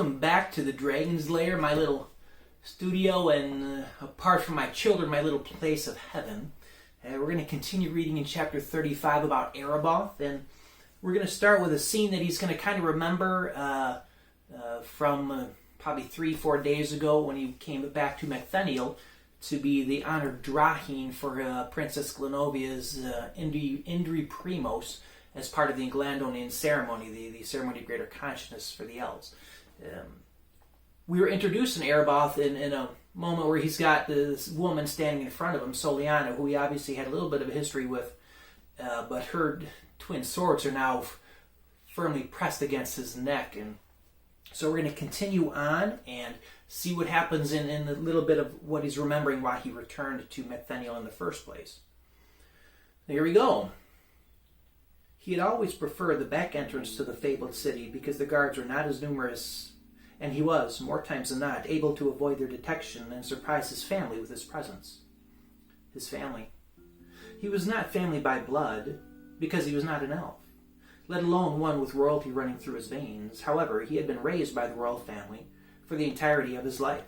welcome back to the Dragon's Lair, my little studio, and apart from my children, my little place of heaven. We're going to continue reading in chapter 35 about Erebath, and we're going to start with a scene that he's going to kind of remember from probably 3-4 days ago when he came back to Mectheniel to be the honored Draheen for Princess Glenovia's Indri Primos, as part of the Glandonian ceremony, the ceremony of greater consciousness for the elves. We were introduced in Erebath in a moment where he's got this woman standing in front of him, Soliana, who he obviously had a little bit of a history with, but her twin swords are now firmly pressed against his neck. And so we're going to continue on and see what happens in a little bit of what he's remembering why he returned to Mectheniel in the first place. Here we go. He had always preferred the back entrance to the fabled city because the guards were not as numerous, and he was, more times than not, able to avoid their detection and surprise his family with his presence. His family. He was not family by blood because he was not an elf, let alone one with royalty running through his veins. However, he had been raised by the royal family for the entirety of his life.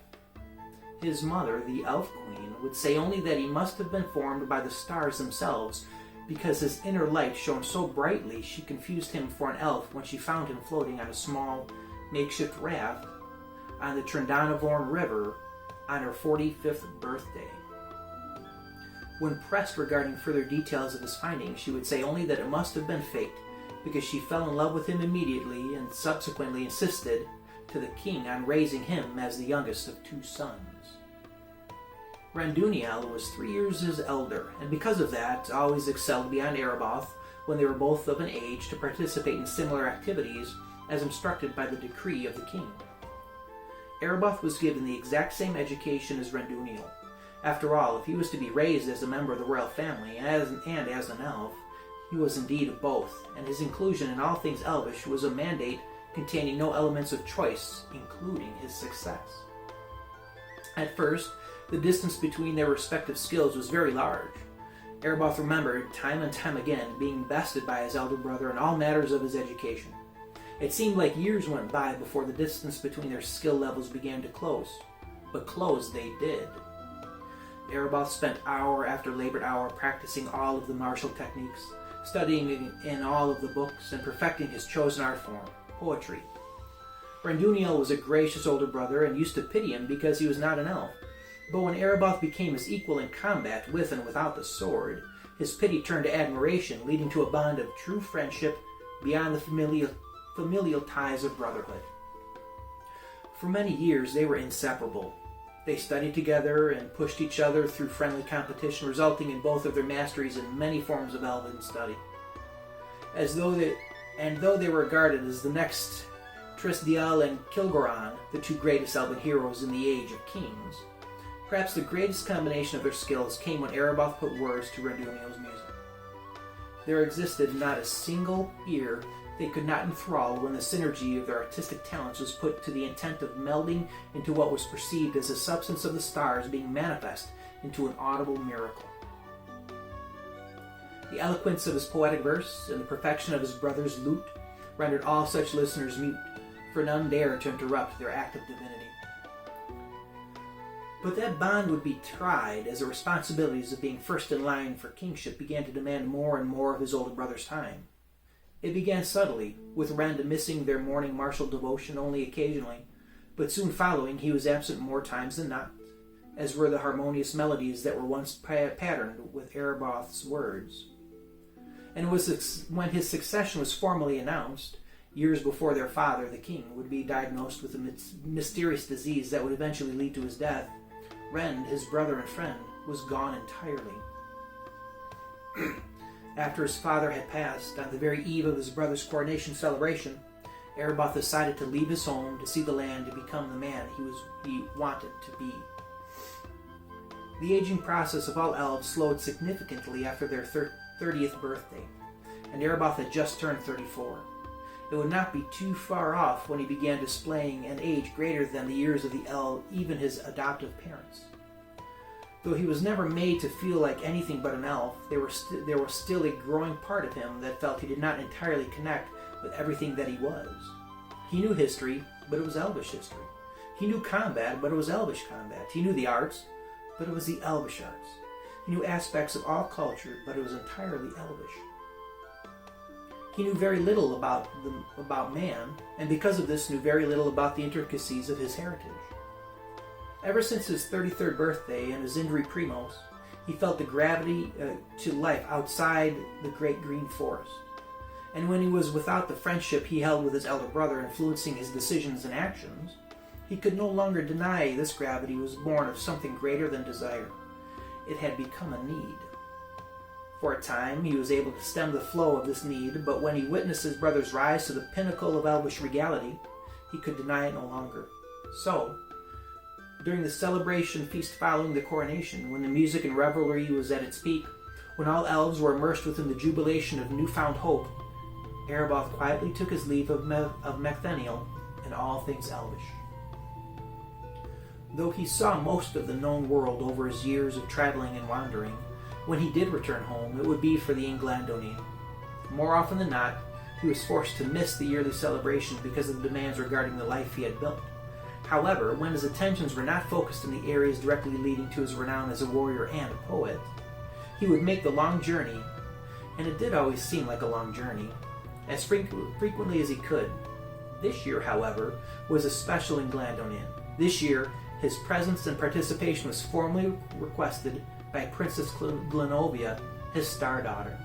His mother, the elf queen, would say only that he must have been formed by the stars themselves, because his inner light shone so brightly she confused him for an elf when she found him floating on a small makeshift raft on the Trindanavorn River on her 45th birthday. When pressed regarding further details of his findings, she would say only that it must have been fate, because she fell in love with him immediately and subsequently insisted to the king on raising him as the youngest of 2 sons. Randuniel was 3 years his elder, and because of that, always excelled beyond Erebath when they were both of an age to participate in similar activities as instructed by the decree of the king. Erebath was given the exact same education as Randuniel. After all, if he was to be raised as a member of the royal family and as an elf, he was indeed of both, and his inclusion in all things elvish was a mandate containing no elements of choice, including his success. At first, the distance between their respective skills was very large. Erebath remembered, time and time again, being bested by his elder brother in all matters of his education. It seemed like years went by before the distance between their skill levels began to close, but close they did. Erebath spent hour after labored hour practicing all of the martial techniques, studying in all of the books, and perfecting his chosen art form, poetry. Randuniel was a gracious older brother and used to pity him because he was not an elf. But when Erebath became his equal in combat with and without the sword, his pity turned to admiration, leading to a bond of true friendship beyond the familial ties of brotherhood. For many years they were inseparable. They studied together and pushed each other through friendly competition, resulting in both of their masteries in many forms of elven study. Though they were regarded as the next Trisdial and Kilgoran, the 2 greatest elven heroes in the Age of Kings, perhaps the greatest combination of their skills came when Erebath put words to Randuniel's music. There existed not a single ear they could not enthrall when the synergy of their artistic talents was put to the intent of melding into what was perceived as the substance of the stars being manifest into an audible miracle. The eloquence of his poetic verse and the perfection of his brother's lute rendered all such listeners mute, for none dared to interrupt their act of divinity. But that bond would be tried as the responsibilities of being first in line for kingship began to demand more and more of his older brother's time. It began subtly, with Rand missing their morning martial devotion only occasionally, but soon following he was absent more times than not, as were the harmonious melodies that were once patterned with Erebath's words. And when his succession was formally announced, years before their father, the king, would be diagnosed with a mysterious disease that would eventually lead to his death, Rend, his brother and friend, was gone entirely. After his father had passed, on the very eve of his brother's coronation celebration, Erebath decided to leave his home to see the land and become the man he wanted to be. The aging process of all elves slowed significantly after their 30th birthday, and Erebath had just turned 34. It would not be too far off when he began displaying an age greater than the years of the elf, even his adoptive parents. Though he was never made to feel like anything but an elf, there was still a growing part of him that felt he did not entirely connect with everything that he was. He knew history, but it was elvish history. He knew combat, but it was elvish combat. He knew the arts, but it was the elvish arts. He knew aspects of all culture, but it was entirely elvish. He knew very little about man, and because of this knew very little about the intricacies of his heritage. Ever since his 33rd birthday and his Indri Primos, he felt the gravity to life outside the great green forest. And when he was without the friendship he held with his elder brother influencing his decisions and actions, he could no longer deny this gravity was born of something greater than desire. It had become a need. For a time, he was able to stem the flow of this need, but when he witnessed his brother's rise to the pinnacle of elvish regality, he could deny it no longer. So, during the celebration feast following the coronation, when the music and revelry was at its peak, when all elves were immersed within the jubilation of newfound hope, Ereboth quietly took his leave of Mectheniel and all things elvish. Though he saw most of the known world over his years of traveling and wandering, when he did return home, it would be for the Inglandonin. More often than not, he was forced to miss the yearly celebration because of the demands regarding the life he had built. However, when his attentions were not focused in the areas directly leading to his renown as a warrior and a poet, he would make the long journey, and it did always seem like a long journey, as frequently as he could. This year, however, was a special Inglandonin. This year, his presence and participation was formally requested by Princess Glenovia, his star daughter.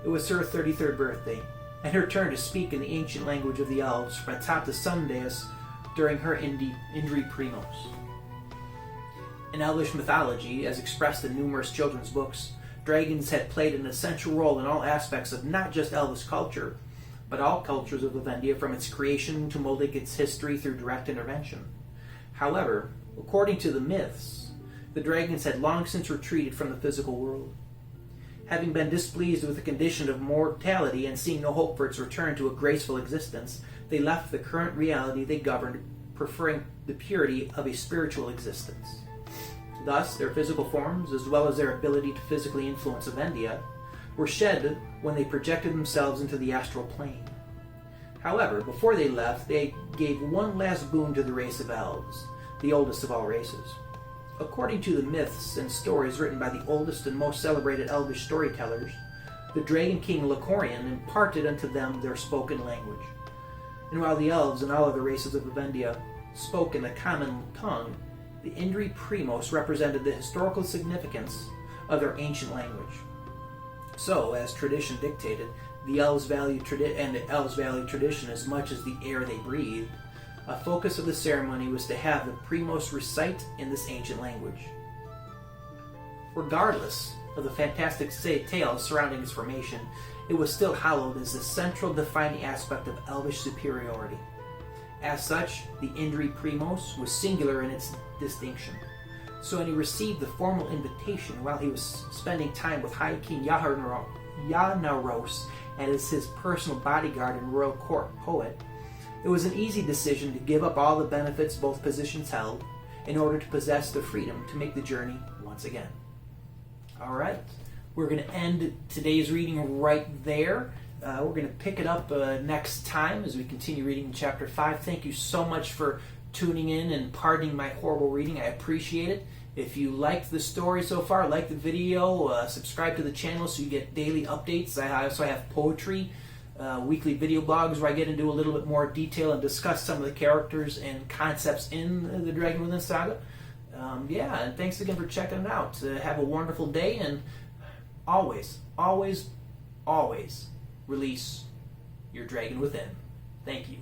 It was her 33rd birthday, and her turn to speak in the ancient language of the elves from atop the sun dais during her Indri Primos. In elvish mythology, as expressed in numerous children's books, dragons had played an essential role in all aspects of not just elvish culture, but all cultures of Vivendia from its creation to molding its history through direct intervention. However, according to the myths, the dragons had long since retreated from the physical world. Having been displeased with the condition of mortality and seeing no hope for its return to a graceful existence, they left the current reality they governed, preferring the purity of a spiritual existence. Thus, their physical forms, as well as their ability to physically influence Vivendia, were shed when they projected themselves into the astral plane. However, before they left, they gave one last boon to the race of elves, the oldest of all races. According to the myths and stories written by the oldest and most celebrated elvish storytellers, the Dragon King Lacorian imparted unto them their spoken language. And while the elves and all other races of Vivendia spoke in the common tongue, the Indri Primos represented the historical significance of their ancient language. So, as tradition dictated, the elves valued tradition as much as the air they breathed. A focus of the ceremony was to have the Primos recite in this ancient language. Regardless of the fantastic tales surrounding its formation, it was still hallowed as the central defining aspect of elvish superiority. As such, the Indri Primos was singular in its distinction. So when he received the formal invitation while he was spending time with High King Yanaros as his personal bodyguard and royal court poet, it was an easy decision to give up all the benefits both positions held in order to possess the freedom to make the journey once again. Alright, we're going to end today's reading right there. We're going to pick it up next time as we continue reading Chapter 5. Thank you so much for tuning in and pardoning my horrible reading. I appreciate it. If you liked the story so far, like the video, subscribe to the channel so you get daily updates. I also have poetry, weekly video blogs where I get into a little bit more detail and discuss some of the characters and concepts in the Dragon Within Saga. And thanks again for checking it out. Have a wonderful day, and always, always, always release your Dragon Within. Thank you.